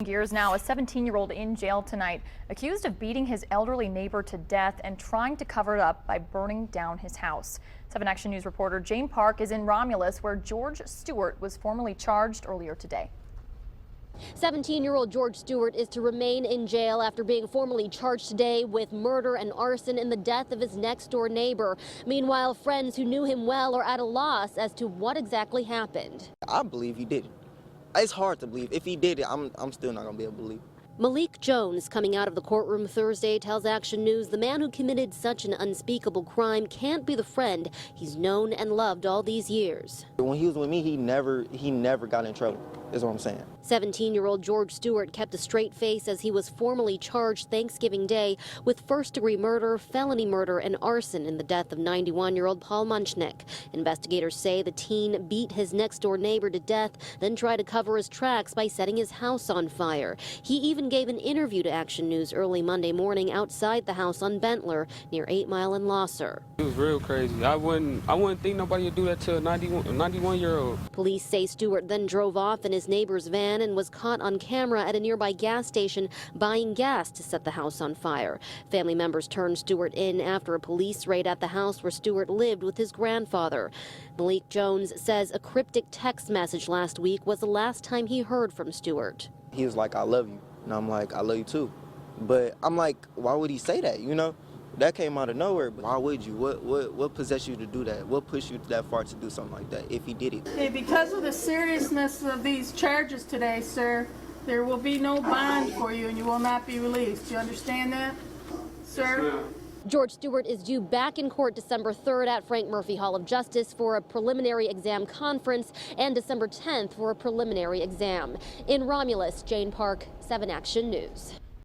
Gears now, a 17-year-old in jail tonight, accused of beating his elderly neighbor to death and trying to cover it up by burning down his house. 7 Action News reporter Jane Park is in Romulus, where George Stewart was formally charged earlier today. 17-year-old George Stewart is to remain in jail after being formally charged today with murder and arson in the death of his next-door neighbor. Meanwhile, friends who knew him well are at a loss as to what exactly happened. I believe he did it. It's hard to believe. If he did it, I'm still not going to be able to believe. Malik Jones, coming out of the courtroom Thursday, tells Action News the man who committed such an unspeakable crime can't be the friend he's known and loved all these years. When he was with me, he never got in trouble, is what I'm saying. 17-year-old George Stewart kept a straight face as he was formally charged Thanksgiving Day with first-degree murder, felony murder, and arson in the death of 91-year-old Paul Munchnick. Investigators say the teen beat his next-door neighbor to death, then tried to cover his tracks by setting his house on fire. He even gave an interview to Action News early Monday morning outside the house on Bentler near 8 Mile and Losser. It was real crazy. I wouldn't think nobody would do that to a 91-year-old. Police say Stewart then drove off in his neighbor's van and was caught on camera at a nearby gas station buying gas to set the house on fire. Family members turned Stewart in after a police raid at the house where Stewart lived with his grandfather. Malik Jones says a cryptic text message last week was the last time he heard from Stewart. He was like, "I love you." And I'm like, "I love you too." But I'm like, why would he say that, you know? That came out of nowhere, but why would you? What possessed you to do that? What pushed you that far to do something like that if he did it? Okay, because of the seriousness of these charges today, sir, there will be no bond for you and you will not be released. Do you understand that, sir? George Stewart is due back in court December 3rd at Frank Murphy Hall of Justice for a preliminary exam conference and December 10th for a preliminary exam. In Romulus, Jane Park, 7 Action News.